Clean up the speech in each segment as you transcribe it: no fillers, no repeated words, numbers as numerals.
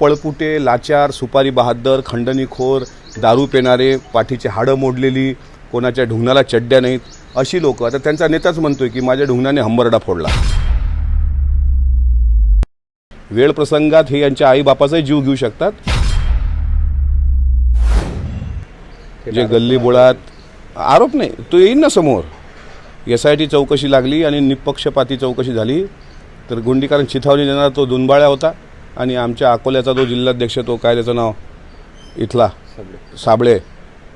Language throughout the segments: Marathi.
पळपुटे, लाचार, सुपारी बहाद्दर, खंडणीखोर, दारू पिणारे, पाठीचे हाडं मोडलेली, कोणाच्या ढुंगणाला चड्ड्या नाहीत अशी लोक. आता त्यांचा नेताच म्हणतोय की माझ्या ढुंगणाने हंबरडा फोडला. वेळ प्रसंगात हे यांच्या आईबापाचाही जीव घेऊ शकतात. जे गल्ली बोळात आरोप नाही, तो येईल ना समोर. SIT चौकशी लागली आणि निपक्षपाती चौकशी झाली तर गुंडीकरण चिथावणी देणारा तो दुनबाळ्या होता आणि आमच्या अकोल्याचा जो जिल्हाध्यक्ष, तो काय त्याचं नाव इथला साबळे,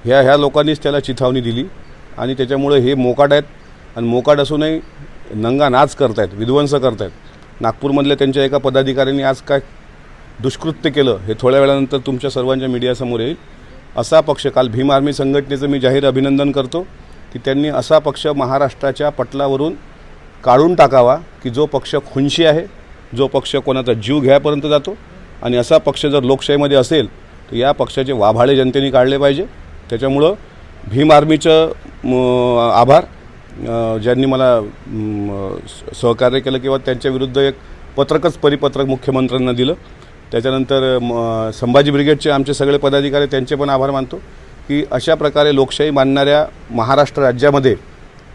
ह्या लोकांनीच त्याला चिथावणी दिली. आणि त्याच्यामुळे हे मोकाट आहेत आणि मोकाट असूनही नंगा नाच करतायत, विध्वंस करतायत. नागपूरमधल्या त्यांच्या एका पदाधिकाऱ्यांनी आज काय दुष्कृत्य केलं हे थोड्या वेळानंतर तुमच्या सर्वांच्या मीडियासमोर येईल. असा पक्ष, काल भीम आर्मी संघटनेचं मी जाहीर अभिनंदन करतो की त्यांनी असा पक्ष महाराष्ट्राच्या पटलावरून काढून टाकावा की जो पक्ष खुनशी आहे, जो पक्ष कोणाचा जीव घ्यायपर्यंत जातो. आणि असा पक्ष जर लोकशाहीमध्ये असेल तर या पक्षाचे वाभाळे जनतेने काढले पाहिजे. त्याच्यामुळं भीम आर्मीचं आभार, ज्यांनी मला सहकार्य केलं किंवा त्यांच्याविरुद्ध एक पत्रकच परिपत्रक मुख्यमंत्र्यांना दिलं. त्याच्यानंतर संभाजी ब्रिगेडचे आमचे सगळे पदाधिकारी, त्यांचे पण आभार मानतो की अशा प्रकारे लोकशाही मानणाऱ्या महाराष्ट्र राज्यामध्ये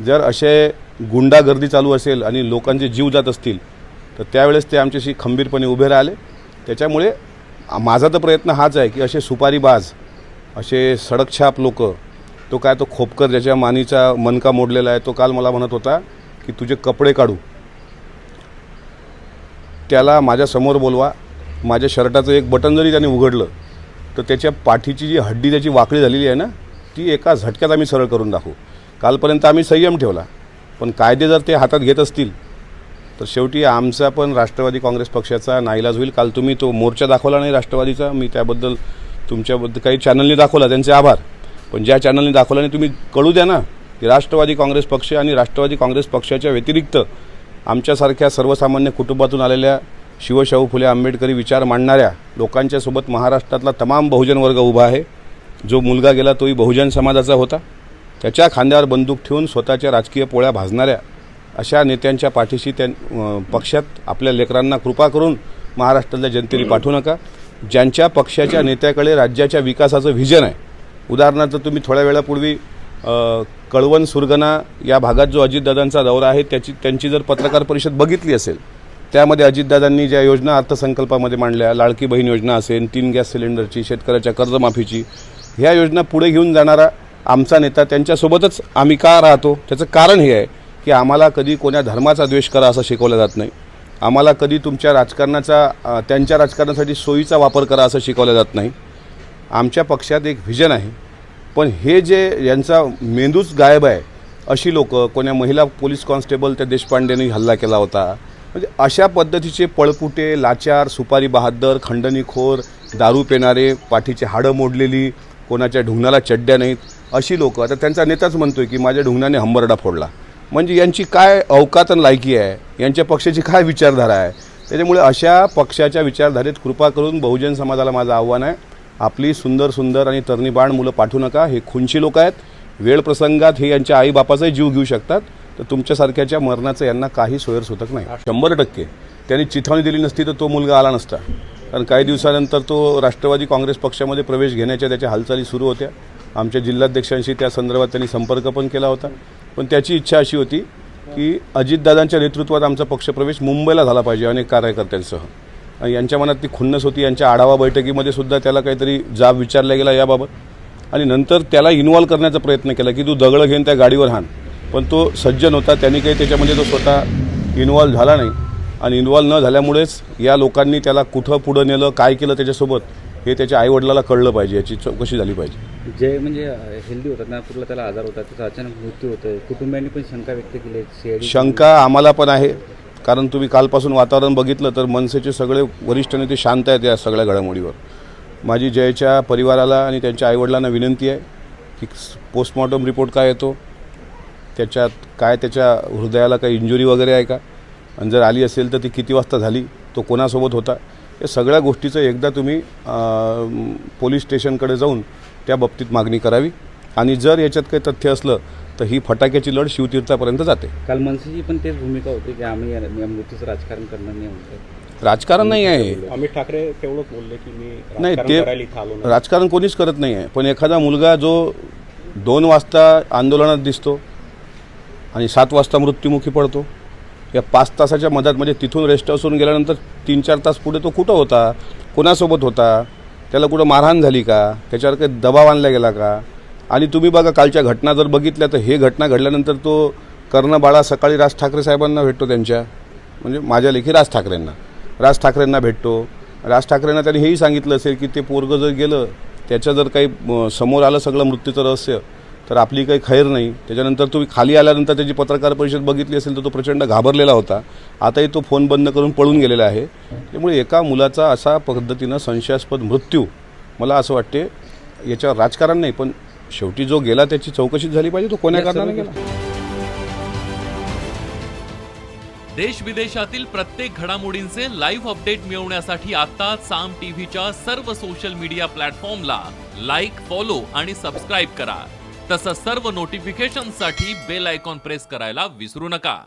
जर असे गुंडागर्दी चालू असेल आणि लोकांचे जीव जात असतील तर त्यावेळेस ते आमच्याशी खंबीरपणे उभे राहिले. त्याच्यामुळे माझा तर प्रयत्न हाच आहे की असे सुपारीबाज, असे सडकछाप लोक, तो काय तो खोपकर ज्याच्या मानीचा मनका मोडलेला आहे, तो काल मला म्हणत होता की तुझे कपडे काढू, त्याला माझ्यासमोर बोलवा. माझ्या शर्टाचं एक बटन जरी त्याने उघडलं तर त्याच्या पाठीची जी हड्डी त्याची वाकडी झालेली आहे ना, ती एका झटक्यात आम्ही सरळ करून दाखवू. कालपर्यंत आम्ही संयम ठेवला, पण कायदे जर ते हातात घेत असतील तर शेवटी आमचा पण राष्ट्रवादी काँग्रेस पक्षाचा नाईलाज होईल. काल तुम्ही तो मोर्चा दाखवला नाही राष्ट्रवादीचा, मी त्याबद्दल तुमच्याबद्दल काही चॅनलनी दाखवला, त्यांचे आभार. पण ज्या चॅनलनी दाखवला नाही तुम्ही कळू द्या ना की राष्ट्रवादी काँग्रेस पक्ष आणि राष्ट्रवादी काँग्रेस पक्षाच्या व्यतिरिक्त आमच्यासारख्या सर्वसामान्य कुटुंबातून आलेल्या शिवशाहू फुले आंबेडकरी विचार मांडणाऱ्या लोकांच्या सोबत महाराष्ट्रातला तमाम बहुजन वर्ग उभा आहे. जो मुलगा गेला तोही बहुजन समाजाचा होता. त्याच्या खांद्यावर बंदूक ठेवून स्वतःच्या राजकीय पोळ्या भाजणाऱ्या अशा नेत्यांच्या पाठीशी पक्षात आपल्या लेकरांना कृपा करून महाराष्ट्रातल्या जनतेने पाठवू नका. ज्यांच्या पक्षाच्या नेत्याकडे राज्याच्या विकासाचं व्हिजन आहे, उदाहरणार्थ तुम्ही थोड्या वेळापूर्वी कळवण सुरगणा या भागात जो अजितदादांचा दौरा आहे त्यांची जर पत्रकार परिषद बघितली असेल, त्यामध्ये अजितदादांनी ज्या योजना अर्थसंकल्पामध्ये मांडल्या, लाडकी बहीण योजना असेल, 3 गॅस सिलेंडरची, शेतकऱ्याच्या कर्जमाफीची, ह्या योजना पुढे घेऊन जाणारा आमचा नेता, त्यांच्यासोबतच आम्ही का राहतो. त्याचं कारण हे आहे की आम्हाला कधी कोण्या धर्माचा द्वेष करा असं शिकवलं जात नाही. आम्हाला कधी तुमच्या राजकारणाचा, त्यांच्या राजकारणासाठी सोयीचा वापर करा असं शिकवलं जात नाही. आमच्या पक्षात एक व्हिजन आहे. पण हे जे यांचा मेंदूच गायब आहे अशी लोक, कोण्या महिला पोलीस कॉन्स्टेबल त्या देशपांडेंनी हल्ला केला होता, म्हणजे अशा पद्धतीचे पळपुटे, लाचार, सुपारी बहाद्दर, खंडणीखोर, दारू पिणारे, पाठीचे हाडं मोडलेली, कोणाच्या ढुंगणाला चड्ड्या नाहीत अशी लोक. आता त्यांचा नेताच म्हणतोय की माझ्या ढुंगणाने हंबरडा फोडला. म्हणजे यांची काय अवकात आणि लायकी आहे, यांच्या पक्षाची काय विचारधारा आहे. त्याच्यामुळे अशा पक्षाच्या विचारधारेत कृपा करून बहुजन समाजाला माझं आव्हान आहे, आपली सुंदर सुंदर आणि तरणीबाण मुलं पाठवू नका. हे खुनशी लोक आहेत. वेळ प्रसंगात हे यांच्या आईबापाचाही जीव घेऊ शकतात. तर तुमच्यासारख्याच्या मरणाचं यांना काही सोयरसुतक नाही. 100% त्यांनी चिथावणी दिली नसती तर तो मुलगा आला नसता. कारण काही दिवसानंतर तो राष्ट्रवादी काँग्रेस पक्षामध्ये प्रवेश घेण्याच्या त्याच्या हालचाली सुरू होत्या. आमच्या जिल्हाध्यक्षांशी त्या संदर्भात त्यांनी संपर्क पण केला होता. पण त्याची इच्छा अशी होती की अजितदादांच्या नेतृत्वात आमचा पक्षप्रवेश मुंबईला झाला पाहिजे अनेक कार्यकर्त्यांसह. आणि यांच्या मनात ती खुन्नस होती. यांच्या आढावा बैठकीमध्ये सुद्धा त्याला काहीतरी जाब विचारला गेला याबाबत. आणि नंतर त्याला इन्व्हॉल्व करण्याचा प्रयत्न केला की तू दगडं घेऊन त्या गाडीवर हाण. पण तो सज्जन होता, त्यांनी काही त्याच्यामध्ये तो स्वतः इन्व्हॉल्व झाला नाही. आणि इन्व्हॉल्व न झाल्यामुळेच या लोकांनी त्याला कुठं पुढं नेलं, काय केलं त्याच्यासोबत, हे त्याच्या आईवडिलाला कळलं पाहिजे. याची चौकशी झाली पाहिजे. जे म्हणजे हेल्दी होतात, नागपूरला त्याला आजार होता, त्याचा अचानक मृत्यू होतोय, कुटुंबियांनी पण शंका व्यक्त केली. शंका आम्हाला पण आहे, कारण तुम्ही कालपासून वातावरण बघितलं तर मनसेचे सगळे वरिष्ठ नेते शांत आहेत या सगळ्या घडामोडीवर. माझी जयच्या परिवाराला आणि त्यांच्या आईवडिलांना विनंती आहे की पोस्टमॉर्टम रिपोर्ट काय येतो, त्याच्यात काय त्याच्या हृदयाला काही इंजुरी वगैरे आहे का, आणि जर आली असेल तर ती किती वाजता झाली, तो कोणासोबत होता, या सगळ्या गोष्टीचं एकदा तुम्ही पोलीस स्टेशनकडे जाऊन त्या बाबतीत मागणी करावी. आणि जर याच्यात काही तथ्य असलं तर ही फटाक्याची लढ शिवतीर्थापर्यंत जाते. काल मनसेची पण तेच भूमिका होती की आम्ही या मृत्यूचं राजकारण करणार नाही. राजकारण नाही आहे. अमित ठाकरे तेवढंच बोलले की मी नाही, राजकारण करायला इथं आलो नाही. राजकारण कोणीच करत नाही आहे. पण एखादा मुलगा जो 2 वाजता आंदोलनात दिसतो आणि 7 वाजता मृत्युमुखी पडतो, या 5 तासाच्या मधात, म्हणजे तिथून रेस्ट हाऊसवरून गेल्यानंतर 3-4 तास पुढे तो कुठं होता, कोणासोबत होता, त्याला कुठं मारहाण झाली का, त्याच्यावर काही दबाव आणला गेला का? आणि तुम्ही बघा कालच्या घटना जर बघितल्या तर हे घटना घडल्यानंतर तो कर्णबाळा सकाळी राज ठाकरे साहेबांना भेटतो, त्यांच्या म्हणजे माझ्या लेखी राज ठाकरेंना भेटतो. राज ठाकरेंना त्यांनी हेही सांगितलं असेल की ते पोरगं जर गेलं, त्याचं जर काही समोर आलं सगळं मृत्यूचं रहस्य, तर आपली काही खैर नाही. त्याच्यानंतर तुम्ही खाली आल्यानंतर त्याची पत्रकार परिषद बघितली असेल तर तो प्रचंड घाबरलेला होता. आताही तो फोन बंद करून पळून गेलेला आहे. त्यामुळे एका मुलाचा असा पद्धतीनं संशयास्पद मृत्यू, मला असं वाटते याच्यावर राजकारण नाही, पण शेवटी जो गेला त्याची चौकशी झाली पाहिजे, तो कोण्या कारणाने गेला. देश विदेशातील प्रत्येक घडामोडींचे लाईव्ह अपडेट मिळवण्यासाठी आता साम टीव्हीच्या सर्व सोशल मीडिया प्लॅटफॉर्मला लाईक, फॉलो आणि सबस्क्राईब करा. तसंच सर्व नोटिफिकेशनसाठी बेल आयकॉन प्रेस करायला विसरू नका.